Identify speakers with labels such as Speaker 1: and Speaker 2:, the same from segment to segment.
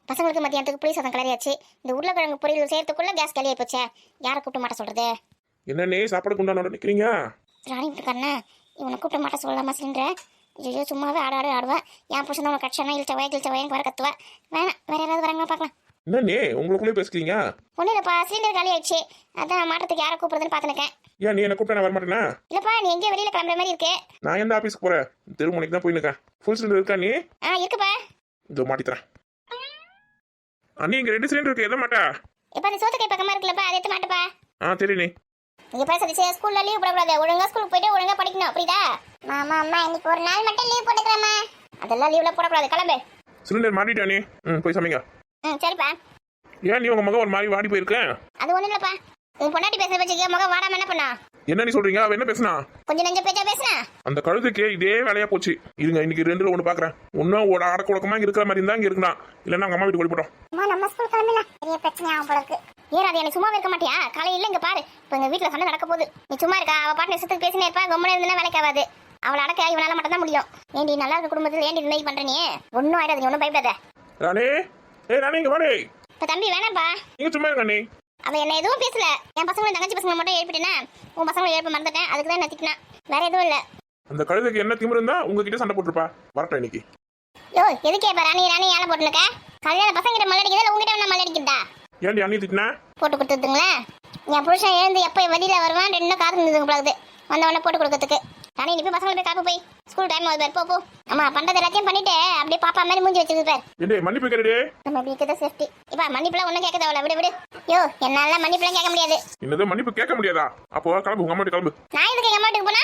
Speaker 1: பசங்களுக்கு மத்தியானத்துக்கு புளி சாதம் கிளறியாச்சு. இந்த உருளைக்கிழங்கு பொரியல் செய்யறதுக்குள்ள கேஸ் காலி ஆகி போச்சே. யாரை கூப்பிட்டு மாட்ட சொல்றது?
Speaker 2: என்னண்ணே சாப்பாடு கொண்டாட நிற்கிறீங்க?
Speaker 1: ராணி இருக்காண்ணா, இவனை கூப்பிட்டு மாட்ட சொல்லலாமா சிலிண்டரை? ஐயோ சும்மாவே ஆடுவேன். என் புருஷன் உனக்கு கட்சனா இழுச்சவையன் வர கத்துவேன். வேணாம், வேற யாராவது வராங்களா பார்க்கலாம்.
Speaker 2: என்னண்ணே உங்களுக்குள்ளே பேசுறீங்க?
Speaker 1: ஒன்றும் இல்லைப்பா, சிலிண்டர் காலி ஆயிடுச்சு. அதான் மாட்டத்துக்கு யாரை கூப்பிடுறதுன்னு பார்த்துருக்கேன்.
Speaker 2: ஏன் நீ என்ன கூப்பிட்டா நான் வரமாட்டேனா?
Speaker 1: இல்லப்பா, நீ எங்கேயோ வெளியில கிளம்புற மாதிரி இருக்கு.
Speaker 2: நான் எந்த ஆஃபீஸ்க்கு போகிறேன்? தெருமுனைக்கு தான் போயின்னு இருக்கேன். ஃபுல் சிலிண்டர் இருக்கா நீ?
Speaker 1: இருக்குப்பா.
Speaker 2: இதோ மாட்டித்தரேன். அண்ணி இங்கே 2 சிலிண்டர் இருக்கு, எதை மாட்டா?
Speaker 1: இப்போ அந்த சோத்துக்கை பக்கமா இருக்குல்லப்பா, அதை எடுத்து மாட்டுப்பா.
Speaker 2: சரி நீ
Speaker 1: இங்க பேச சதிச்சு ஸ்கூல்ல லீவ் போடக்கூடாது. ஒழுங்கா ஸ்கூலுக்கு போயிட்டு ஒழுங்கா படிக்கணும், புரியுதா? அம்மா இன்னைக்கு ஒரு நாள் மட்டும் லீவ் போட்டுக்கிறேம்மா. அதெல்லாம் லீவ்ல போடக்கூடாது, கிளம்பு.
Speaker 2: சிலிண்டர் மாட்டிட்டா நீ? போய் சமைங்க.
Speaker 1: சரிப்பா.
Speaker 2: ஏன் நீ உங்க மகன் ஒரு மாதிரி வாடி போயிருக்கேன்?
Speaker 1: அது ஒண்ணும் இல்லப்பா, உன் பொண்டாட்டி பேசுற பேச்சு மகன் வாடாம என்ன பண்ணா?
Speaker 2: என்ன நீ சொல்றீங்க? அவ என்ன பேசுனா?
Speaker 1: கொஞ்சம் நெஞ்ச பேச்சா பேசுனா.
Speaker 2: அந்த கழுதுக்கு இதே வேலையா போச்சு. இருங்க, இன்னைக்கு 2ல 1 பாக்குறேன். ஒன்னும் ஒரு அடக்குழக்கமா இருக்கிற மாதிரி இருந்தா இங்க இருக்கலாம், இல்லன்னா அங்க அம்மா வீட்டுக்கு ஓடி போட்டோம்.
Speaker 1: நம்ம ஸ்கூல் கிளம்பல, பெரிய பிரச்சனை ஆகும் போல இருக்கு. ஏறாது, எனக்கு சும்மா இருக்க மாட்டியா? காலையில இங்க பாரு, இப்ப எங்க வீட்டுல சண்டை நடக்க போகுது. நீ சும்மா இருக்கா? அவ பாட்டு நேசத்துக்கு பேசினே இருப்பா, கம்மனு இருந்தா வேலைக்கு ஆகாது. அவளை அடக்க இவனால மட்டும் தான் முடியும். ஏண்டி நல்லா இருக்க குடும்பத்துல ஏண்டி இந்த மாதிரி பண்ற நீ? ஒன்னும் ஆயிடாது, நீ ஒன்னும் பயப்படாத.
Speaker 2: ராணி, ராணி இங்க வாடே.
Speaker 1: இப்ப தம்பி வேணாப்பா,
Speaker 2: நீங்க சும்மா இருங்க. நீ
Speaker 1: அவ என்ன எதுவும் பேசல. என் பசங்களும் தங்கச்சி பசங்களை மட்டும் எழுப்பிட்டேன்னா உன் பசங்களை எழுப்ப மறந்துட்டேன், அதுக்கு தான் என்ன திட்டினா, வேற எதுவும் இல்ல.
Speaker 2: அந்த கழுதைக்கு என்ன திமிரு இருந்தா உங்ககிட்ட சண்டை போட்டுருப்பா. வரட்டும் இன்னைக்கு.
Speaker 1: யோ எதுக்கே இப்ப ராணி ஏழை போட்டுருக்க? கல்யாண பசங்க கிட்ட மல்லடிக்கிறதா இல்ல உங்ககிட்ட என்ன மல்லடிக்கிறதா?
Speaker 2: ஏன்டி அண்ணி திட்டினா?
Speaker 1: போட்டு கொடுத்துருங்களா? என் புருஷன் எழுந்து எப்ப வெளியில வருவான் ரெண்டும் காத்து நின்றுங்க போகுது வந்தவொடனே போட்டு கொடுக்கறதுக்கு. ராணி நீ போய் பசங்களை போய் காப்பு போய், ஸ்கூல் டைம் ஆகுது போ. ஆமா, பண்றது எல்லாத்தையும் பண்ணிட்டு அப்படியே பாப்பா மாதிரி மூஞ்சி வச்சிருக்கு பாரு.
Speaker 2: ஏண்டே மன்னிப்பு கேளுடே.
Speaker 1: நம்ம எப்படி இருக்கதா சேஃப்டி. இப்ப மன்னிப்புலாம் ஒண்ணும் கேட்க தேவையில்ல, விடு. யோ என்னால மன்னிப்புலாம் கேட்க முடியாது.
Speaker 2: என்னது மன்னிப்பு கேட்க முடியாதா? அப்போ கிளம்பு, உங்க அம்மா வீட்டுக்கு கிளம்பு.
Speaker 1: நான் எதுக்கு எங்க அம்மா வீட்டுக்கு போனா?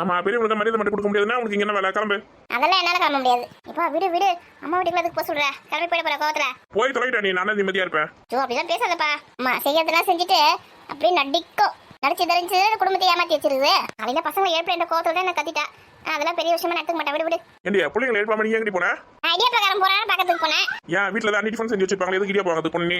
Speaker 2: ஆமா, பெரியவங்களுக்கு மரியாதை மட்டும் கொடுக்க முடியாதுன்னா உனக்கு இங்க என்ன வேலை? கிளம்பு.
Speaker 1: அதெல்லாம் என்னால கிளம்ப முடியாது. இப்ப விடு அம்மா வீட்டுக்கு அதுக்கு போக சொல்ற. கிளம்பி போயிட போற கோவத்துல.
Speaker 2: போய் தொலைட்டா நீ, நானே நிம்மதியா இருப்பேன்.
Speaker 1: ஜோ அப்படிதான் பேசாதப்பா. அம்மா செய்யறதெல்லாம் செஞ்சுட்டு அப்படியே நடிச்சு குடும்பத்தை ஏமாத்தி வச்சிருக்குது. அவங்க பசங்க ஏற்பட கோவத்துல தான் என்ன கத்திட்டா. அதெல்லாம் பெரிய விஷயமா நடக்க மாட்டேன், விடு.
Speaker 2: ஏண்டியா பிள்ளைங்களை எழுப்பாம நீ எங்கடி போன?
Speaker 1: ஐடியா பிரகாரம் போறேன், பக்கத்துக்கு போனேன்.
Speaker 2: ஏன் வீட்டுல தான் டிஃபன் செஞ்சு வச்சிருப்பாங்க, எதுக்கு இடியா போவாங்க பொண்ணு நீ?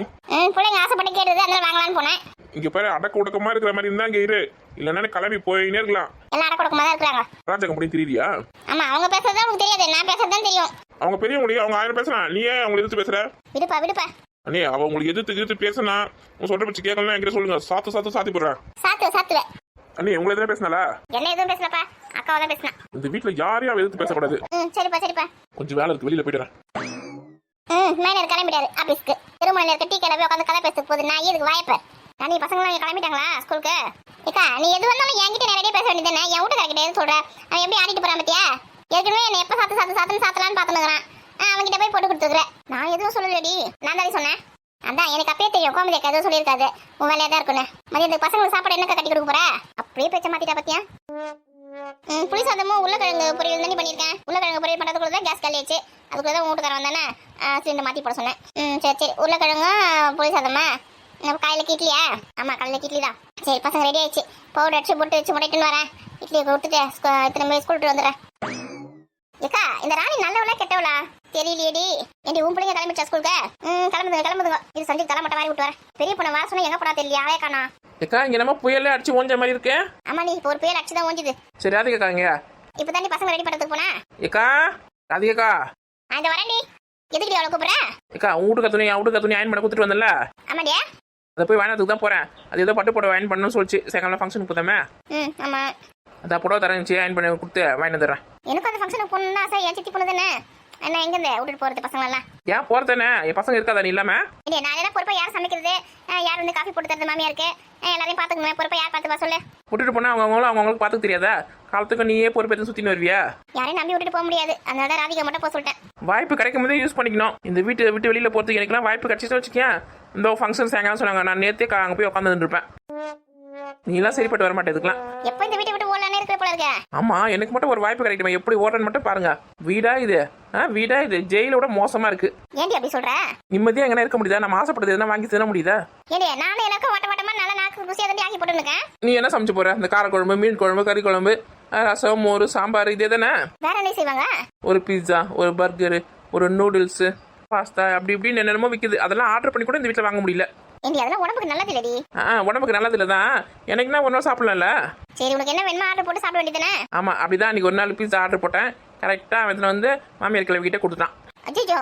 Speaker 1: பிள்ளைங்க ஆசைப்பட்டு கேட்டது, அதனால வாங்கலான்னு போனேன்.
Speaker 2: இங்க பாரு, அடக்க உடக்கமா இருக்கிற மாதிரி இருந்தா இங்க இரு, இல்லன்னா கிளம்பி போயினே இருக்கலாம்.
Speaker 1: எல்லாம் அடக்க கொடுக்கமா தான் இருக்கிறாங்க.
Speaker 2: ராஜா கம்பெனி தெரியுறியா?
Speaker 1: ஆமா, அவங்க பேசுறது உங்களுக்கு தெரியாது, நான் பேசுறது தான் தெரியும்.
Speaker 2: அவங்க பெரிய முடியும், அவங்க 1000 பேசலாம், நீ ஏன் அவங்களை எதிர்த்து பேசுற?
Speaker 1: விடுப்பா.
Speaker 2: அண்ணே அவ உங்களுக்கு எதிர்த்து பேசினா உங்க சொல்ற பச்சு கேட்கலாம், என்கிட்ட சொல்லுங்க. சாத்தி போடுறேன்.
Speaker 1: சாத்துவேன்.
Speaker 2: அண்ணே உங்களை எதுனா பேசினாலா?
Speaker 1: என்ன எதுவும் பேசலப்பா, அக்காவை தான் பேசினா.
Speaker 2: இந்த வீட்டுல யாரையும் எதிர்த்து பேசக்கூடாது.
Speaker 1: சரிப்பா.
Speaker 2: கொஞ்சம் வேலை இருக்கு, வெளியில போயிடுறேன்.
Speaker 1: மேனர் கிளம்பிட்டாரு ஆபீஸ்க்கு. திருமணம் இருக்க டீ கிளம்பி உட்காந்து கதை பேசுறதுக்கு போகுது. நான் எதுக்கு வாயப்பேன்? நீ பசங்களாம் கிளம்பிட்டாங்களா ஸ்கூலுக்கு? ஏக்கா நீ எது வந்தாலும் என்கிட்ட நேரடியாக பேச வேண்டியதுதானே? என் வீட்டுக்காரர்கிட்ட எது சொல்ற? அவன் எப்படி ஆடிட்டு போறான் பத்தியா? ஏற்கனவே என்ன எப்ப சாத்தலான்னு பாத்துனுக்குறான். அவன்கிட்ட போய் போட்டு கொடுத்துக்கிறேன். நான் எதுவும் சொல்லலடி, நான் தானே சொன்னேன். அதான் எனக்கு அப்பயே தெரியும், கோமதிக்கா எதுவும் சொல்லியிருக்காது, உன் வேலையா தான் இருக்குன்னு. மதியத்துக்கு பசங்களுக்கு சாப்பாடு என்னக்கா கட்டி கொடுக்க போற? அப்படியே பேச்ச மாத்திட்டா பத்தியா? புளி சாதமும் உருளைக்கிழங்கு பொரியல் தானே பண்ணியிருக்கேன். உருளைக்கிழங்கு பொரியல் பண்ணுறதுக்குள்ள தான் கேஸ் காலியாச்சு. அதுக்குள்ள தான் வீட்டுக்காரன் வந்தானே சிலிண்டர் மாற்றி போட சொன்னேன். சரி உருளைக்கிழங்கும் புளி சாதமா? காலையில் இட்லியா? ஆமாம் காலையில் இட்லி தான். சரி பசங்க ரெடி ஆயிடுச்சு, பவுடர் அடிச்சு போட்டு வச்சு முட்டைட்டுன்னு வரேன். இட்லியை கொடுத்துட்டு இத்தனை போய் ஸ்கூல் விட்டு வந்துடுறேன். ஏக்கா இந்த ராணி நல்லவளா கெட்டவளா தெரியலையேடி. ஏண்டி உன் பிள்ளைங்க கிளம்பிச்சா ஸ்கூலுக்கு? கிளம்புதுங்க. இது சஞ்சய் தலை மட்டும் வாரி விட்டு வரேன். பெரிய பொண்ணை வர சொன்னா எங்க போனா தெரியல, ஆளே காணா.
Speaker 3: ஏக்கா இங்க நம்ம புயலே அடிச்சு ஓஞ்ச மாதிரி இருக்கு.
Speaker 1: ஆமா நீ இப்போ ஒரு புயல் அடிச்சு தான் ஓஞ்சுது.
Speaker 3: சரி ராதிகா இங்க.
Speaker 1: இப்போ தாண்டி பசங்க ரெடி பண்ணுறதுக்கு போனா.
Speaker 3: ஏக்கா ராதிகா
Speaker 1: அந்த வரேன்டி. எதுக்கு அவளை கூப்பிடுற?
Speaker 3: ஏக்கா உன் வீட்டுக்கு துணி என் வீட்டுக்கு துணி அயன் பண்ண கொடுத்துட்டு வந்தல.
Speaker 1: ஆமாடியா.
Speaker 3: அதை போய் வாங்கினதுக்கு தான் போறேன். அது ஏதோ பட்டு போட அயன் பண்ணணும்னு சொல்லிச்சு. செகண்ட்ல ஃபங்க்ஷனுக்கு போதாமே.
Speaker 1: ஆமா
Speaker 3: அதான் புடவை தரேன், அயன் பண்ணி கொடுத்து வாங்கி தரேன்.
Speaker 1: எனக்கு அந்த ஃபங்க்ஷனுக்கு போகணும்னு ஆசை. என் சித்தி பொண்ணு தானே. என்ன எங்க இருந்து விட்டுட்டு போறது பசங்களெல்லாம்?
Speaker 3: ஏன் போறதானே? என் பசங்க இருக்காதா நீ இல்லாம?
Speaker 1: இல்லையா நான் எல்லாம் பொறுப்பா யார் சமைக்கிறது, யார் வந்து காஃபி போட்டு தரது மாமியா இருக்கு, எல்லாரையும் பாத்துக்கணும். பொறுப்பா யார் பார்த்துப்பா சொல்லு.
Speaker 3: விட்டுட்டு போனா அவங்களுக்கு பார்த்துக்க தெரியாதா? காலத்துக்கு நீயே பொறுப்பேற்று சுத்தின்னு வருவியா?
Speaker 1: யாரையும் நம்பி விட்டுட்டு போக முடியாது, அதனால ராதிகா மட்டும் போக சொல்லிட்டேன்.
Speaker 3: வாய்ப்பு கிடைக்கும் போதே யூஸ் பண்ணிக்கணும். இந்த வீட்டு விட்டு வெளியில போறதுக்கு எனக்குலாம் வாய்ப்பு கிடைச்சிட்டு வச்சுக்கேன். இந்த ஃபங்க்ஷன் சாயங்காலம் சொன்னாங்க, நான் நேற்றே அங்கே போய் உட்காந்துட்டு இருப்பேன். நீலாம் சரிப்பட்டு வர மாட்டேன் இதுக்கெல்லாம்.
Speaker 1: எப்போ இந்த வீட்டை விட்டு ஓடலானே இருக்கிற போல இருக்க.
Speaker 3: ஆமா எனக்கு மட்டும் ஒரு வாய்ப்பு கிடைக்குமா? எப்படி ஓடுறேன்னு மட்டும் பாருங்க. வீடா இது ஜெயிலோட மோசமா இருக்கு.
Speaker 1: ஏண்டி அப்படி சொல்ற?
Speaker 3: நிம்மதியா எங்க இருக்க முடியுதா? நம்ம ஆசைப்படுறது எதுனா வாங்கி தர முடியுதா?
Speaker 1: ஏண்டி நானும் எனக்கு வட்டமா நல்ல நாக்கு ருசியா தான் ஆக்கி போட்டுருக்கேன்.
Speaker 3: நீ என்ன சமைச்சு போற? இந்த காரக்குழம்பு, மீன் குழம்பு, கறி குழம்பு, ரசம், மோர், சாம்பார், இதே தானே.
Speaker 1: வேற என்ன செய்வாங்க?
Speaker 3: ஒரு பீட்சா, ஒரு பர்கரு, ஒரு நூடுல்ஸ், பாஸ்தா, அப்படி இப்படின்னு என்னென்னமோ விற்குது. அதெல்லாம் ஆர்டர் பண்ணி கூட இந்த வீட்டில் வாங்க முடியல.
Speaker 1: ஏண்டி அதெல்லாம் உடம்புக்கு நல்லது இல்லடி.
Speaker 3: உடம்புக்கு நல்லது இல்லை தான். எனக்குன்னா ஒரு நாள் சாப்பிடலாம்ல.
Speaker 1: சரி உனக்கு என்ன வேணுமோ ஆர்டர் போட்டு சாப்பிட வேண்டியதானே.
Speaker 3: ஆமா அப்படிதான். அன்னைக்கு ஒரு நாள் பீட்சா ஆர்டர் போட்டேன். கரெக்டா அவன் வந்து மாமியார் கிளவிக்கிட்ட கொடுத்துட்டான்.
Speaker 1: அஜிஜோ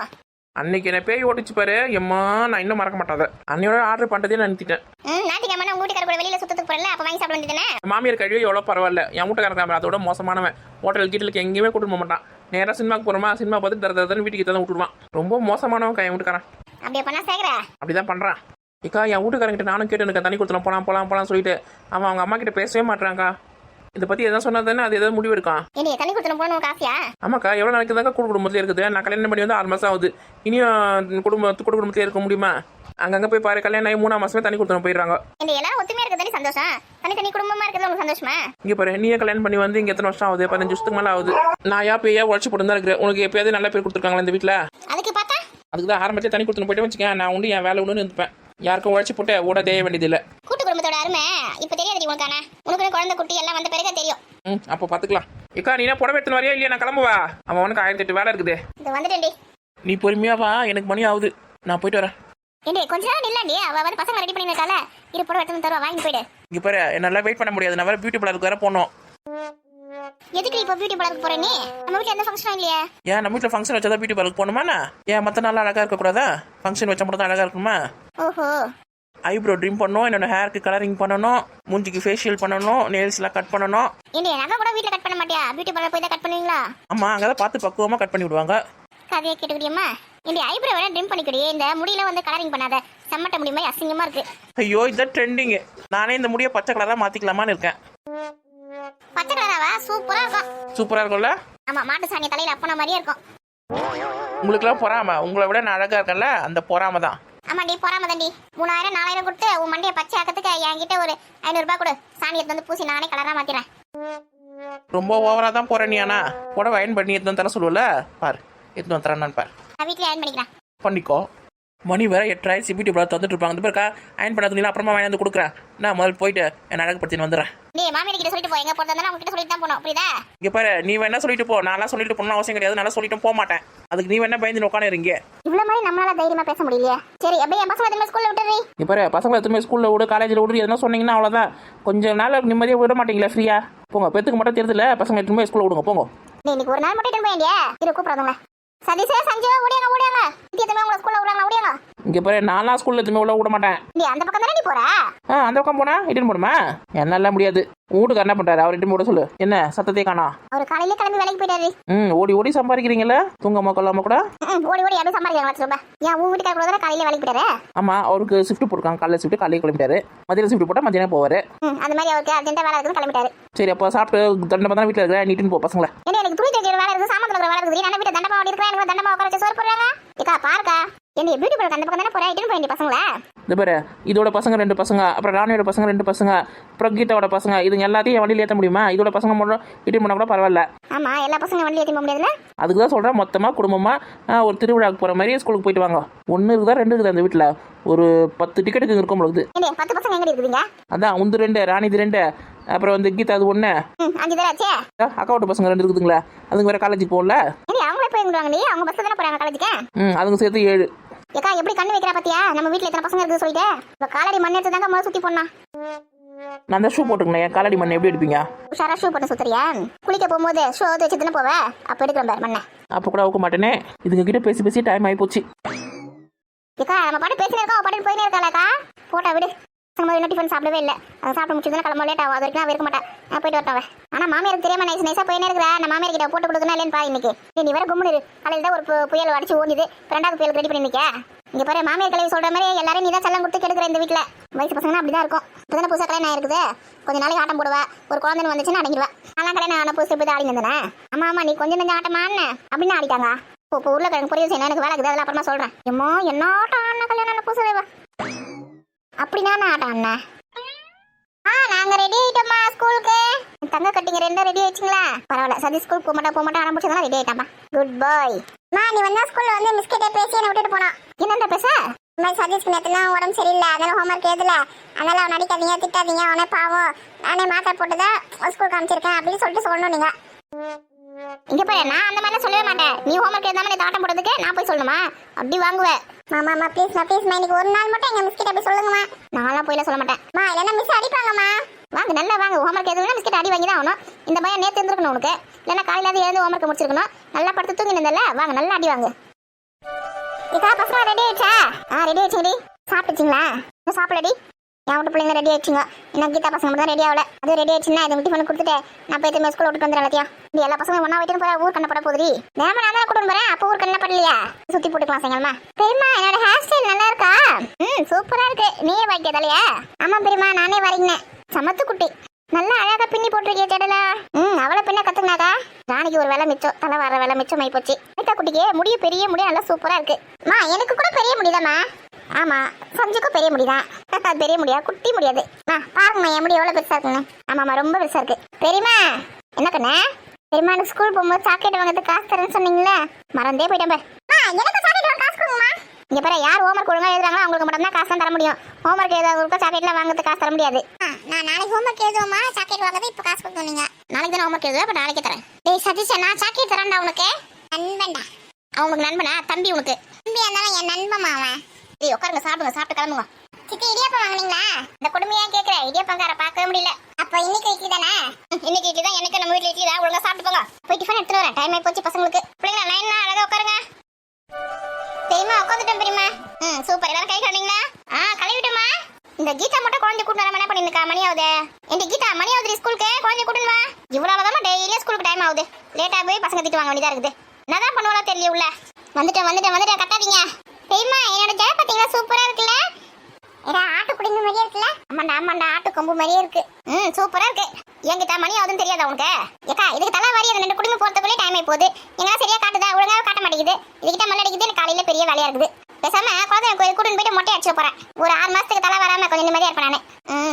Speaker 3: அன்னைக்கு என்ன பேய் ஓட்டிச்சு பாரு எம்மா, நான் இன்னும் மறக்க மாட்டாத. அன்னையோட ஆர்டர் பண்றதே நான் நிறுத்திட்டேன்.
Speaker 1: ஞாயிற்றுக்கிழமை உங்க வீட்டுக்கார கூட வெளியில சுத்தத்துக்கு போறல, அப்ப வாங்கி சாப்பிட வேண்டியதானே.
Speaker 3: மாமியார் கழிவு எவ்வளோ பரவாயில்ல, என் வீட்டுக்காரன் அதோட மோசமானவன். ஹோட்டல் கீட்டலுக்கு எங்கேயுமே கூட்டு போக மாட்டான். நேராக சினிமாக்கு போகிறோமா, சினிமா பார்த்து தரதன்னு வீட்டுக்கு தான் விட்டுருவான். ரொம்ப மோசமானவன் என் வீட்டுக்காரன்.
Speaker 1: அப்படியே பண்ணா சேகர
Speaker 3: அப்படிதான் பண்றான். இக்கா என் வீட்டுக்காரங்கிட்ட நானும் கேட்டு எனக்கு தண்ணி கொடுத்துலாம் போலாம் சொல்லிட்டு அவன் அவங்க அம்மா கிட்ட பேசவே மாட்டாங்கக்கா. இதை பத்தி எதாவது சொன்னா தானே அது ஏதாவது முடிவு எடுக்கான்.
Speaker 1: என்னைய தண்ணி கொடுத்துட்டு போகணும் காசியா?
Speaker 3: ஆமாக்கா, எவ்வளோ நாளைக்கு தாங்க கூட்டு குடும்பத்துல இருக்குது. நான் கல்யாணம் பண்ணி வந்து 6 மாசம் ஆகுது. இனியும் குடும்பத்துல இருக்க முடியுமா? அங்கங்க போய் பாரு, கல்யாணம் ஆகி 3ஆம் மாசமே தண்ணி கொடுத்துட்டு போயிடுறாங்க.
Speaker 1: இந்த எல்லாரும் ஒத்துமையா இருக்கிறது சந்தோஷம். தனி குடும்பமா இருக்கிறது உங்களுக்கு சந்தோஷமா?
Speaker 3: இங்க பாரு, நீயே கல்யாணம் பண்ணி வந்து இங்க எத்தனை வருஷம் ஆகுது? 15 வருஷத்துக்கு மேல ஆகுது. நான் பேயா உழைச்சி போட்டு தான் இருக்கிறேன். உனக்கு எப்பயாவது நல்ல பேர் கொடுத்துருக்காங்களா இந்த வீட்டுல?
Speaker 1: அதுக்கு பார்த்தா
Speaker 3: அதுக்கு தான் ஆரம்பத்திலே தண்ணி கொடுத்துட்டு போயிட்டு வச்சுக்கேன். நான் உண்டு என் வேலை ஒன்று இருந்துப்பேன். யாருக்கும் உழைச்சி போட்டு ஓட தேய வேண்டியது இல்லை.
Speaker 1: கூட்டு குடும்பத்தோட அருமை இப்ப தெரியாது உனக்கான. உனக்கு குழந்தை குட்டி எல்லாம் வந்த பிறகு தெரியும்.
Speaker 3: அப்போ பாத்துக்கலாம். இக்கா நீ என்ன புடவை எடுத்துன்னு வரையா இல்லையா? நான் கிளம்புவா. அவனுக்கு 1008 வேலை இருக்குது.
Speaker 1: இது வந்துட்டேன்டி.
Speaker 3: நீ பொறுமையா வா, எனக்கு மணி ஆகுது. நான் போயிட்டு வரேன்.
Speaker 1: ஏண்டி கொஞ்ச நேரம் இல்லண்டி, அவ வந்து பசங்க ரெடி பண்ணி வைக்கால. இரு புடவை எடுத்து தருவா, வாங்கி போயிடு.
Speaker 3: இங்க பாரு, என்னால வெயிட் பண்ண முடியாது. நான் வேற பியூட்டி பார்லருக்கு வேற போனோம்.
Speaker 1: எதுக்கு இப்ப பியூட்டி பார்லருக்கு போற நீ? நம்ம வீட்ல எந்த ஃபங்க்ஷனும் இல்லையா?
Speaker 3: ஏன் நம்ம வீட்டுல ஃபங்க்ஷன் வச்சா பியூட்டி பார்லருக்கு போகணுமா? ஏன் மத்த நாள் அழகா இருக்க கூடாதா? ஃபங்க்ஷன் வச்சா மட்டும் தான் அழகா இருக்குமா?
Speaker 1: ஓஹோ.
Speaker 3: ஐப்ரோ ட்ரிம் பண்ணணும், என்னோட ஹேருக்கு கலரிங் பண்ணணும், மூஞ்சிக்கு ஃபேஷியல் பண்ணணும், நெயில்ஸ் எல்லாம் கட் பண்ணணும்.
Speaker 1: ஏண்டி நகை கூட வீட்ல கட் பண்ண மாட்டியா? பியூட்டி பார்லர் போய் தான் கட் பண்ணுவீங்களா?
Speaker 3: ஆமா, அங்கதான் பார்த்து பக்குவமா கட் பண்ணி விடுவாங்க.
Speaker 1: கதையை கேட்டுக்கிட்டியம்மா. ஏண்டி ஐப்ரோ வேணா ட்ரிம் பண்ணிக்கிடி, இந்த முடியல வந்து கலரிங் பண்ணாத. செம்மட்ட முடி மாதிரி அசிங்கமா இருக்கு.
Speaker 3: ஐயோ, இதான் ட்ரெண்டிங். நானே இந்த முடிய பச்சை கலரா மாத்திக்கலாமான்னு இருக்கேன்.
Speaker 1: பச்சை கலராவா? சூப்பரா இருக்கும்.
Speaker 3: சூப்பரா இருக்கும்ல?
Speaker 1: ஆமா, மாட்டு சாணி தலையில அப்பன மாதிரியே இருக்கும்.
Speaker 3: உங்களுக்குலாம் பொறாம. உங்களை விட நான் அழகா இருக்கேன்ல, அந்த பொறாம தான்.
Speaker 1: ஆமாண்டி, பொறாம தாண்டி. 3000 4000 கொடுத்து உன் மண்டைய பச்சை ஆக்கிறதுக்கு என்கிட்ட ஒரு 500 ரூபாய் கொடு. சாணி எடுத்து வந்து பூசி நானே கலரா மாத்திரேன்.
Speaker 3: ரொம்ப ஓவரா தான் போற நீ. ஆனா புடவை அயன் பண்ணி எடுத்து தர சொல்லுவல, பாரு எடுத்து வந்து தரேன்னு பாரு.
Speaker 1: நான் வீட்லயே அயன் பண்ணிக்கிறேன்.
Speaker 3: பண்ணிக்கோ. மணி வேற 8 பியூட்டி பார்லர் தந்துட்டு இருப்பாங்க. இந்த பேருக்கா அயன் பண்ண துணிலாம் அப்புறமா வாங்கி வந்து கொடுக்குறேன். நான் முதல்ல போயிட்டு என்ன அழகுப்படுத்தின்னு வந்துடுறேன்.
Speaker 1: நீ மாமியார் கிட்ட சொல்லிட்டு போ. எங்க போறதா உங்ககிட்ட சொல்லிட்டு தான் போனோம், புரியுதா?
Speaker 3: இங்க பாரு, நீ வேணா சொல்லிட்டு போ. நான்லாம் சொல்லிட்டு போகணும் அவசியம் கிடையாது. நல்லா சொல்லிட்டு போக மாட்டேன். அதுக்கு நீ வேணா பயந்து உட்காந்துருங்க.
Speaker 1: இவ்வளவு மாதிரி நம்மளால தைரியமா பேச முடியலையே. சரி, அப்படியே என் பசங்க எதுவுமே ஸ்கூல்ல விட்டுறீ.
Speaker 3: இங்க பாரு, பசங்களை எத்தனை ஸ்கூல்ல விடு, காலேஜில் விடு, எதனா சொன்னீங்கன்னா அவ்வளோதான். கொஞ்சம் நாள் நிம்மதியாக விட மாட்டீங்களா ஃப்ரீயா? போங்க, பெத்துக்கு மட்டும் தெரியுதுல, பசங்க எத்தனை ஸ்கூல்ல விடுங்க போங்க.
Speaker 1: நீ இன்னைக்கு ஒரு நாள் மட்டும் எடுத்து போயிண்டியா? இரு கூப்பிடாதுங்க. சதீஷே, சஞ்சீவா, ஓடியாங்க. எத்தனை உங்களை ஸ்கூல்ல விடுறாங்க, ஓடியாங்க.
Speaker 3: இங்க பாரு, நான்லாம் ஸ்கூல்ல எதுவுமே உள்ள விட மாட்டேன்.
Speaker 1: நீ அந்த பக்கம் தானே நீ போற?
Speaker 3: அந்த பக்கம் போனா இட்டுன்னு போடுமா? என்னால முடியாது. வீட்டுக்கு என்ன பண்றாரு? அவர் இட்டு போட சொல்லு. என்ன சத்தத்தை காணா?
Speaker 1: அவர் காலையில கிளம்பி வேலைக்கு போயிட்டாரு.
Speaker 3: ஓடி சம்பாதிக்கிறீங்களா? தூங்காம கொள்ளாம கூட
Speaker 1: ஓடி அப்படியே சம்பாதிக்கிறாங்க சொல்லுங்க. ஏன் உன் வீட்டுக்கார கூட காலையில வேலைக்கு போயிட்டாரு?
Speaker 3: ஆமா, அவருக்கு ஷிஃப்ட் போட்டுருக்காங்க. காலையில ஷிஃப்ட் காலையில கிளம்பிட்டாரு. மதியம் ஷிஃப்ட் போட்டா மதியம் போவாரு.
Speaker 1: அந்த மாதிரி அவருக்கு அர்ஜென்ட்டா வேலை இருக்குன்னு கிளம்பிட்டாரு.
Speaker 3: சரி, அப்ப சாப்பிட்டு தண்டமா தான் வீட்டுல இருக்கிற நீட்டுன்னு போ பசங்கள.
Speaker 1: என்ன எனக்கு துணி தைக்கிற வேலை இருக்கு, சாமான் துவைக்கிற வேலை இருக்கு. நான் வீட்டுல தண்டமா ஓடி இருக்கேன். எனக்கு தண்டமா உட்கார வச்சு சோறு போடுறாங்க. ஏக்கா பாருக்கா, என்ன பியூட்டி பார்லர் அந்த பக்கம் தானே போறேன். இட்டுன்னு போய் பசங்கள.
Speaker 3: இந்த பாரு, இதோட பசங்க 2 பசங்க, அப்புறம் ராணியோட பசங்க 2 பசங்க, அப்புறம் கீதாவோட பசங்க, இதுங்க எல்லாத்தையும் வண்டியில் ஏற்ற முடியுமா? இதோட பசங்க மட்டும் இட்டு போனா கூட பரவாயில்ல.
Speaker 1: ஆமா, எல்லா பசங்க வண்டியில் ஏற்ற முடியாதுல்ல.
Speaker 3: அதுக்கு தான் சொல்றேன், மொத்தமா குடும்பமா ஒரு திருவிழாவுக்கு போற மாதிரி ஸ்கூலுக்கு போயிட்டு வாங்க. 1 இருக்குதா 2 இருக்குது அந்த வீட்டுல? ஒரு 10 டிக்கெட்டுக்கு இருக்கும் பொழுது.
Speaker 1: 10 பசங்க எங்க இருக்குதுங்க?
Speaker 3: அதான் உந்து 2, ராணி 2, அப்புறம் வந்து கீதா அது 1.
Speaker 1: 5 பேர் ஆச்சே.
Speaker 3: அக்காவோட பசங்க 2 இருக்குதுங்களா? அதுங்க வேற காலேஜுக்கு போகல.
Speaker 1: அவங்களே போயிருந்தாங்க. நீ அவங்க பஸ் தானே போறாங்க காலேஜுக்கு.
Speaker 3: அதுங்க சேர்த்து 7.
Speaker 1: ஏக்கா எப்படி கண்ணு வைக்கிறா பாத்தியா? நம்ம வீட்டுல எத்தனை பசங்க இருக்குது சொல்லிட்டு. இப்ப காலடி மண் எடுத்து தாங்க முதல்ல சுத்தி போனா.
Speaker 3: நான் அந்த ஷூ போட்டுங்களேன். என் காலடி மண்ணை எப்படி எடுப்பீங்க?
Speaker 1: உஷாரா ஷூ போட்டு சுத்துறியா? குளிக்க போகும்போது ஷூ வச்சு தானே போவ. அப்ப எடுக்கிறேன் பாரு மண்ணை.
Speaker 3: அப்ப கூட அவுக்க மாட்டேனே. இதுங்க கிட்ட பேசி டைம் ஆகி போச்சு.
Speaker 1: ஏக்கா நம்ம பாட்டு பேசினே இருக்கோம், பாட்டு போயினே இருக்காளக்கா. போட்டா விடு. இன்னும் டிஃபன் சாப்பிடவே இல்லை. அதை சாப்பிட்டு முடிச்சதுன்னா கிளம்ப லேட் ஆகும். அது வரைக்கும் நான் இருக்க மாட்டேன். நான் போயிட்டு வரட்டேன். ஆனா மாமியாருக்கு தெரியாம நைஸா போயினே இருக்கிற. நான் மாமியார் கிட்ட போட்டு கொடுக்கணும் இல்லைன்னு பா. இன்னைக்கு நீ வேற கும்முனு. காலையில் தான் ஒரு புயல் அடிச்சு ஓடிது. 2வது புயல் ரெடி பண்ணி நிற்க. இங்க பாரு, மாமியார் கல்வி சொல்ற மாதிரி எல்லாரும் நீ தான் செல்லம் கொடுத்து கெடுக்கிற இந்த வீட்டுல. வயசு பசங்கன்னா அப்படிதான் இருக்கும். இப்பதானே புதுசாக கல்யாணம் ஆயிருக்குது. கொஞ்ச நாளைக்கு ஆட்டம் போடுவா. ஒரு குழந்தைன்னு வந்துச்சுன்னா அடங்கிடுவா. நான் கல்யாணம் ஆன புதுசு போய் ஆடி இருந்தேன். ஆமா, நீ கொஞ்சம் ஆட்டமான்னு அப்படின்னு ஆடிட்டாங்க. இப்போ உருளைக்கிழங்கு பொரியல் செய்யணும், எனக்கு வேலை இருக்குது. அதெல்லாம் அப்புறமா சொல்றேன். எம்மோ என்ன ஆட்டம் ஆன கல்யாணம் புதுசு வேவா அப்படின்னா ஆட்டம் அண்ணா. நாங்க ரெடி ஆயிட்டோம்மா ஸ்கூலுக்கு. தங்க கட்டிங்க 2 ரெடி ஆயிடுச்சுங்களா? பரவாயில்ல. சதி ஸ்கூல் போக மாட்டா ஆரம்பிச்சதுனா ரெடி ஆயிட்டாமா. குட் பாய். நீ வந்தா ஸ்கூல்ல வந்து மிஸ்கிட்ட பேசி என்ன விட்டுட்டு போனா. என்னடா பேச? சதீஷ்க்கு நேத்துல உடம்பு சரியில்லை, அதனால ஹோம்ஒர்க் எழுதல, அதனால அவன் நடிக்காதீங்க திட்டாதீங்க, அவனே பாவம், நானே மாத்திரை போட்டுதான் ஸ்கூல் காமிச்சிருக்கேன் அப்படின்னு சொல்லிட்டு சொல்லணும். நீங்க இங்க போய் நான் அந்த மாதிரி சொல்லவே மாட்டேன். நீ ஹோம்ஒர்க் எழுதாம நீ ஆட்டம் போடுறதுக்கு நான் போய் சொல்லணுமா? அப்படி வாங்குவேன். மாமா ப்ளீஸ் இன்னைக்கு ஒரு நாள் மட்டும் எங்க மிஸ்கிட்ட போய் சொல்லுங்கம்மா. நான்லாம் போயில சொல்ல மாட்டேன். இல்லைன்னா மிஸ் அடிப்பாங்கம்மா. வாங்க நல்லா வாங்க. ஹோம்ஒர்க் எதுவும் மிஸ்கிட்ட அடி வாங்கி தான் ஆகணும். இந்த பையன் நேற்று இருந்திருக்கணும் உனக்கு. இல்லைன்னா காலையில எழுந்து ஹோம்ஒர்க் முடிச்சிருக்கணும். நல்லா படுத்து தூங்கி இருந்தல. வாங்க நல்லா அடி வாங்க. ஏக்கா பசங்க ரெடி ஆயிடுச்சா? ரெடி ஆயிடுச்சுங்கடி. சாப்பிட்டுச்சிங்களா? இன்னும் சாப்பிடடி. என் வீட்டு பிள்ளைங்க ரெடி ஆயிடுச்சுங்க. இன்னும் கீதா பசங்க மட்டும் தான் ரெடி ஆகல. அது ரெடி ஆயிடுச்சுன்னா இது வீட்டு பண்ணி கொடுத்துட்டு நான் போய் திரும்ப ஸ்கூல் விட்டு வந்துடுறேன் எல்லாத்தையும். இப்படி எல்லா பசங்க ஒன்றா வெயிட்டு போகிற ஊர் கண்ண பட போதுடி. நேம நான் தான் கூட்டு போகிறேன். அப்போ ஊர் கண்ண படலையா? சுற்றி போட்டுக்கலாம் சாயங்காலமா. பெரியம்மா என்னோட ஹேர் ஸ்டைல் நல்லா இருக்கா? சூப்பராக இருக்கு. நீயே வாய்க்கதாலையா? ஆமாம் பெரியம்மா நானே வரைங்கினேன். சமத்து குட்டி நல்லா அழகா பின்னி போட்டிருக்கிய ஜடல. அவளை பின்ன கத்துக்கினாக்கா ராணிக்கு ஒரு வேலை மிச்சம், தலை வர வேலை மிச்சம் ஆகி போச்சு. அனிதா குட்டிக்கு முடிய பெரிய முடிய நல்லா சூப்பரா இருக்கு. எனக்கு கூட பெரிய முடிதாம்மா. ஆமா சஞ்சுக்கும் பெரிய முடிதான். பெரிய முடியா குட்டி முடியாது. பாருங்கம்மா என் முடி எவ்வளவு பெருசா இருக்குங்க. ஆமாம்மா ரொம்ப பெருசா இருக்கு. பெரியம்மா என்ன கண்ணே? பெரியம்மா எனக்கு ஸ்கூல் போகும்போது சாக்லேட் வாங்கிறதுக்கு காசு தரேன்னு சொன்னீங்களே, மறந்தே போயிட்டேன். எனக்கு சாக்லேட் வாங்க காசு கொடுங்கம்மா. இங்க பாரு, யார் ஹோம்ஒர்க் ஒழுங்கா எழுதுறாங்களோ அவங்களுக்கு மட்டும் தான் காசு தர முடியும். ஹோம்ஒர்க் எழுதாதவங்களுக்கு சாக்லேட்லாம் வாங்குறதுக்கு காசு தர முடியாது. நான் நாளைக்கு ஹோம்ஒர்க் எழுதுவோமா? சாக்லேட் வாங்குறது இப்ப காசு கொடுத்தீங்க. நாளைக்கு தான் ஹோம்ஒர்க் எழுதுவேன். அப்ப நாளைக்கே தரேன். டேய் சதீஷ், நான் சாக்லேட் தரேன்டா உனக்கு. நண்பன்டா. அவனுக்கு நண்பனா? தம்பி உனக்கு தம்பியா இருந்தாலும் என் நண்பன் அவன். டேய் உட்காருங்க, சாப்பிடுங்க, சாப்பிட்டு கிளம்புங்க. சித்தி இடியாப்பம் வாங்குனீங்களா? இந்த குடுமையா கேக்குற, இடியாப்பங்கார பார்க்கவே முடியல. அப்ப இன்னைக்கு இட்லி தானே? இன்னைக்கு இட்லி தான். எனக்கு நம்ம வீட்டுல இட்லி தான். ஒழுங்கா சாப்பிட்டு போங்க. போய் டிஃபன் எடுத்துட்டு வரேன். டைம் ஆகி போச்சு பசங்களுக்கு. பிள்ளைங்க லைனா அழகா உட்காருங்க. பெரியமா உட்காந்துட்டேன் பெரியமா. சூப்பர். எல்லாரும் கை கழுவிங்களா? கழுவிட்டோமா. இந்த கீதா மட்டும் குழந்தை கூட்டு வர என்ன பண்ணிருக்கா? மணி ஆகுது. என் கீதா மணி ஆகுது. ஸ்கூலுக்கு குழந்தை கூட்டுன்னு வா. இவ்வளவுதான் டெய்லியும் ஸ்கூலுக்கு டைம் ஆகுது. லேட்டா போய் பசங்க திட்டு வாங்க வேண்டியதா இருக்குது. என்னதான் பண்ணுவாளா தெரியல. உள்ள வந்துட்டேன் கட்டாதீங்க. பெரியமா என்னோட ஜட பாத்தீங்களா? சூப்பரா இருக்குல்ல? ஆட்டு குடிங்க மாதிரியே இருக்குல்ல? ஆமாண்டா ஆட்டு கொம்பு மாதிரியே இருக்கு. சூப்பரா இருக்கு. என்கிட்ட மணி ஆகுதுன்னு தெரியாதா உனக்கு? ஏக்கா இதுக்கு தலை வாரி அந்த 2 குடும்பம் போறதுக்குள்ளே டைம் ஆகி போகுது. எங்கன்னா சரியா காட்டுதா? ஒழுங்காக காட்ட மாட்டேங்குது. இதுகிட்ட மல்ல அடிக்குது. எனக்கு காலையில பெரிய வேலையா இருக்குது. பேசாம குழந்தை கோயில் கூட்டின்னு போயிட்டு மொட்டை அடிச்சு போறேன். ஒரு 6 மாசத்துக்கு தலை வராம கொஞ்சம் நிம்மதியா இருப்பேன் நானு.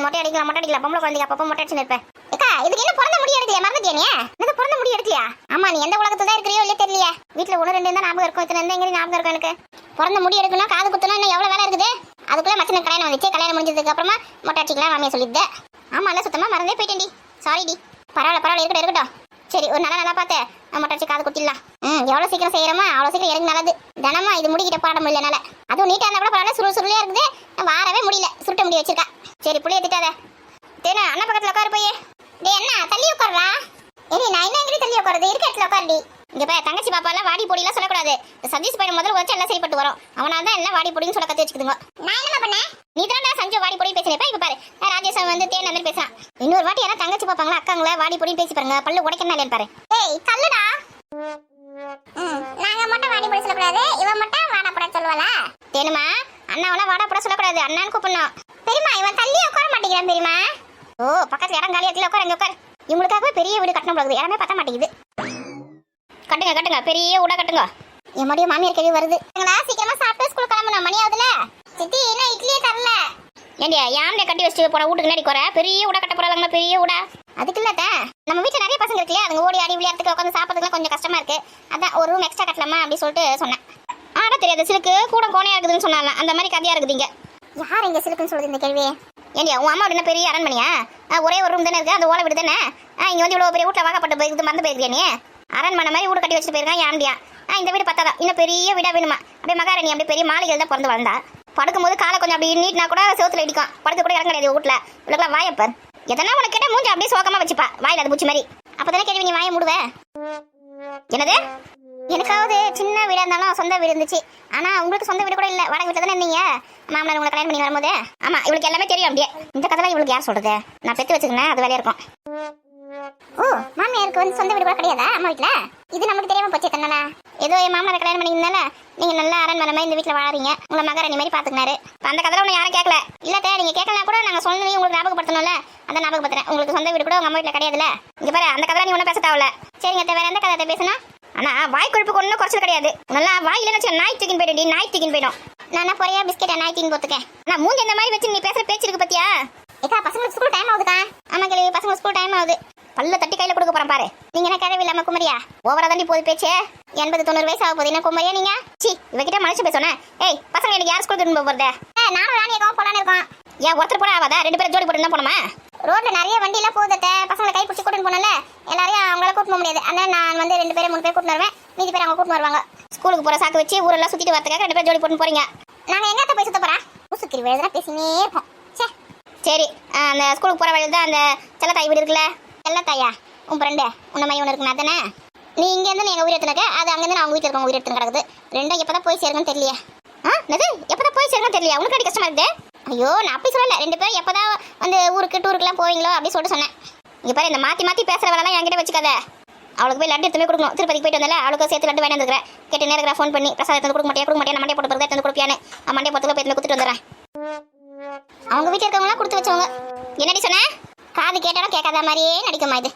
Speaker 1: மொட்டை அடிக்கலாம். பொம்பளை குழந்தைங்க அப்பப்போ மொட்டை அடிச்சுன்னு இருப்பேன். ஏக்கா இதுக்கு என்ன பிறந்த முடி எடுக்கலையா? மறந்துட்டியா நீ? எனக்கு பிறந்த முடி எடுக்கலையா? ஆமா நீ எந்த உலகத்துல தான் இருக்கிறியோ இல்லையே தெரியலையே. வீட்டுல 1 2 தான் ஞாபகம் இருக்கும். இத்தனை எங்க ஞாபகம் இருக்கும் எனக்கு. பிறந்த முடி எடுக்கணும், காது குத்தணும், இன்னும் எவ்வளவு வேலை இருக்குது. அதுக்குள்ள மச்சனுக்கு கல்யாணம் வந்துச்சு. கல்யாணம் முடிஞ்சதுக்கு அப்புறமா மொட்டை அடிச்சிக்கலாம் மாமியா சொல்லிட்டு. ஆமா இல்ல சுத்தமா மறந்தே போயிட்டேன்டி. சாரிடி. பரவாயில்ல இருக்கட்டும். சரி ஒரு நல்லா பார்த்து மொட்டை அடிச்சு காது குத்திடலாம். எவ்வளவு சீக்கிரம் செய்யறோமோ அவ்வளவு சீக்கிரம் எனக்கு நல்லது. தினமா இது முடிக்கிட்ட போராட முடியல என்னால. அதுவும் நீட்டா இருந்தா கூட பரவாயில்ல. சுருளியா இருக்குது. வாரவே முடியல. சுருட்ட முடி வச்சிருக்கா. சரி புள்ளிய திட்டாத. தேனா அண்ணா பக்கத்துல உட்காரு போய். டேய் அண்ணா தள்ளி உட்காருடா. நான் என்ன எங்க தள்ளி உட்காருது? இருக்க இடத்துல உட்காருடி. இங்க போய் தங்கச்சி பாப்பா எல்லாம் வாடி பொடியெல்லாம் சொல்லக்கூடாது. சதீஷ் பையன் முதல்ல வச்சு எல்லாம் சரிப்பட்டு வரும். அவனால தான் எல்லாம் வாடி பொடின்னு சொல்ல கத்து வச்சுக்குதுங்க. நான் என்ன பண்ணேன்? நீ தான் சஞ்சு வாடி பொடி பேசுறப்ப இப்ப பாரு ராஜேஷ் வந்து தேன் அந்த மாதிரி பேசுறான். இன்னொரு வாட்டி யாரா தங்கச்சி பாப்பாங்களா அக்காங்களா வாடி பொடி பேசி பாருங்க. பல்லு உடைக்கணும் இல்லைன்னு பாரு. ஏய் தள்ளுடா. நாங்க மட்டும் வாடி பொடி சொல்லக்கூடாது. இவன் மட்டும் வாடா போட சொல்லுவாளா? தேனுமா அண்ணாவெல்லாம் வாடா போட சொல்லக்கூடாது. அண்ணான்னு கூப்பிடணும். பெரியமா இவன் தள்ளி உட்கார மாட்டேங்கிறான் பெரியமா. பக்கத்துல இடம் காலியா இருக்குல்ல, உட்காரு. இங்க உட்காரு. இவங்களுக்காகவே பெரிய வீடு கட்டணும் போகுது. இடமே பத்த மாட்டேங்குது. கட்டுங்க பெரிய ஊட கட்டுங்க. என் மடிய மாமியார் கேள்வி வருது. சீக்கிரமா சாப்பிட்டு ஸ்கூல் கிளம்பணும். மணி ஆகுதுல. சித்தி இன்னும் இட்லியே தரல. ஏண்டியா யாமனே கட்டி வச்சு போற வீட்டுக்கு நேடி குறை பெரிய ஊட கட்ட போறாங்க. பெரிய ஊடா அதுக்கு இல்ல. நம்ம வீட்டுல நிறைய பசங்க இருக்குல்ல, அதுங்க ஓடி ஆடி விளையாட்டுக்கு உட்காந்து சாப்பிட்றதுக்குலாம் கொஞ்சம் கஷ்டமா இருக்கு. அதான் ஒரு ரூம் எக்ஸ்ட்ரா கட்டலாமா அப்படி சொல்லிட்டு சொன்னேன். ஆனா தெரியாது சிலுக்கு கூட கோணையா இருக்குதுன்னு சொன்னால அந்த மாதிரி கதையா இருக்குதுங்க. யார் இங்க சிலுக்குன்னு சொல்லுது இந்த கேள்வி? ஏண்டியா உன் அம்மா என்ன பெரிய அரண்மனையா? ஒரே ஒரு ரூம் தானே இருக்கு. அந்த ஓலை வீடு தானே. இங்க வந்து இவ்வளவு பெரிய வீட்டுல வாக்கப்பட்டு போயிருக்கு. மறந்து போயிருக்கியா நீ? அரண்மனை மாதிரி வீடு கட்டி வச்சுட்டு போயிருக்கான் யாண்டியா. இந்த வீடு பத்தாதான். இன்னும் பெரிய வீடா வேணுமா? அப்படியே மகாராணி அப்படியே பெரிய மாளிகையில் தான் பிறந்து வளர்ந்தா. படுக்கும்போது காலை கொஞ்சம் அப்படி நீட்னா கூட செவத்துல இடிக்கும். படுக்க கூட இறங்க கிடையாது வீட்டுல. இவளுக்குலாம் வாயப்பர் எதனா உனக்கு கேட்ட மூஞ்சி அப்படியே சோகமா வச்சுப்பா. வாயில அது பூச்சி மாதிரி. அப்பதானே கேள்வி நீ வாய மூடுவ. என்னது? எனக்காவது சின்ன வீடா இருந்தாலும் சொந்த வீடு இருந்துச்சு. ஆனா உங்களுக்கு சொந்த வீடு கூட இல்ல. வாடகை வீட்டுல தானே இருந்தீங்க. மாமனார் உங்களை கல்யாணம் பண்ணி வரும்போது. ஆமா இவளுக்கு எல்லாமே தெரியும். அப்படியே இந்த கதை இவளுக்கு யார் சொல்றது? நான் பெத்து வச்சுக்கிறேன். அது வேலையா இருக்கும். மாமியாருக்கு வந்து சொந்த வீடு கூட கிடையாதா அம்மா வீட்டுல? இது நமக்கு தெரியாம போச்சு. தன்னால ஏதோ என் மாமனாரை கல்யாணம் பண்ணியிருந்தால நீங்க நல்லா அரண்மனை மாதிரி இந்த வீட்டுல வாழறீங்க. உங்களை மகாராணி மாதிரி பாத்துக்கினாரு. அந்த கதை ஒண்ணு யாரும் கேட்கல. இல்ல நீங்க கேட்கலாம் கூட நாங்க சொன்னதையும் உங்களுக்கு ஞாபகப்படுத்தணும்ல. அதான் ஞாபகப்படுத்துறேன். உங்களுக்கு சொந்த வீடு கூட உங்க அம்மா வீட்டுல கிடையாதுல. இங்க பாரு அந்த கதை நீ ஒன்னும் பேச தேவையில்ல. சரிங்க வேற எந்த கதை பேசுனா? ஆனா வாய் கொழுப்புக்கு ஒன்னும் குறைச்சல் கிடையாது. நல்லா வாய் இல்லைன்னு நாய் தூக்கின்னு போயிடும். நாய் தூக்கின்னு போயிடும். நான் பொறையா பிஸ்கெட்டை நாய் தூக்கின்னு போத்துக்கேன். நான் மூஞ்சி இந்த மாதிரி வச்சு நீ பேசுற பேச்சு இருக்கு பத்தியா? ஏக்கா பசங்களுக்கு ஸ்கூல் டைம் ஆகுதுக்கா. ஆமா கேள்வி பசங்க ஸ்கூல் டைம் ஆகுது. பல்ல தட்டி கையில கொடுக்க போறேன் பாரு. நீங்க என்ன கிழவி இல்லாம குமரியா? ஓவரா தாண்டி போது பேச்சு. 80-90 வயசு ஆக போகுது. என்ன குமரியா நீங்க? சி இவகிட்ட மனுஷன் பேசணும். ஏய் பசங்க எனக்கு யார் ஸ்கூலுக்கு திரும்ப போறது? நானும் ராணி ஏதாவது போலான்னு இருக்கோம். ஏன் ஒருத்தர் போட ஆகாதா? 2 பேரும் ஜோடி போட்டு தான் போனோமா? ரோட்ல நிறைய வண்டி எல்லாம் போகுது. பசங்களை கை பிடிச்சி கூட்டிட்டு போனல எல்லாரையும் அவங்கள கூட்டு போக முடியாது. அதனால நான் வந்து 2 பேரும் 3 பேர் கூட்டு வருவேன். மீதி பேர் அவங்க கூட்டு வருவாங்க. ஸ்கூலுக்கு போற சாக்கு வச்சு ஊரெல்லாம் சுத்திட்டு வரதுக்காக 2 பேர் ஜோடி போட்டு போறீங்க. நாங்க எங்கத்த போய் சுத்த போறோம்? ஊசுக்கிரி வேதனா பேசினே இருப்போம். சரி அந்த ஸ்கூலுக்கு போற வழியில் தான் அந்த செல்லத்தாய் வீடு இருக்குல்ல. செல்லத்தாயா உன் ஃப்ரெண்டு உன்ன மாதிரி ஒன்று இருக்குண்ணா தானே? நீ இங்க இருந்து எங்க உயிர் எடுத்துனக்க அது அங்க இருந்து அவங்க வீட்டுல இருக்கவங்க உயிர் எடுத்து கிடக்குது. ரெண்டும் எப்பதான் போய் சேருங்கன்னு தெரியலையே. என்னது எப்பதான் போய் சேருங்கன்னு தெரியல. உனக்கு அடி கஷ்டமா இருக்குது. ஐயோ நான் அப்படி சொல்லல. ரெண்டு பேரும் எப்பதான் வந்து ஊருக்கு டூருக்குலாம் போவீங்களோ அப்படி சொல்லிட்டு சொன்னேன். இங்க பாரு, இந்த மாத்தி மாத்தி பேசுற வேலைலாம் என்கிட்ட வச்சுக்காத. அவளுக்கு போய் லட்டு எடுத்துமே கொடுக்கணும். திருப்பதிக்கு போயிட்டு வந்தால அவளுக்கு சேர்த்து லட்டு வாங்கி வந்துருக்கேன். கேட்டு நேரம் ஃபோன் பண்ணி பிரசாதம் எடுத்து கொடுக்க மாட்டேன் நான் மண்டே போட்டு பிறகு எடுத்து கொடுப்பியான்னு மண்டே போட்டுல போய் கொடுத்துட்டு வந்துடுறேன். அவங்க வீட்டில் இருக்கவங்களாம் கொடுத்து வச்சவங்க. என்னடி சொன்ன? காது கேட்டாலும் கேட்காத மாதிரியே நடிக்குமா இது.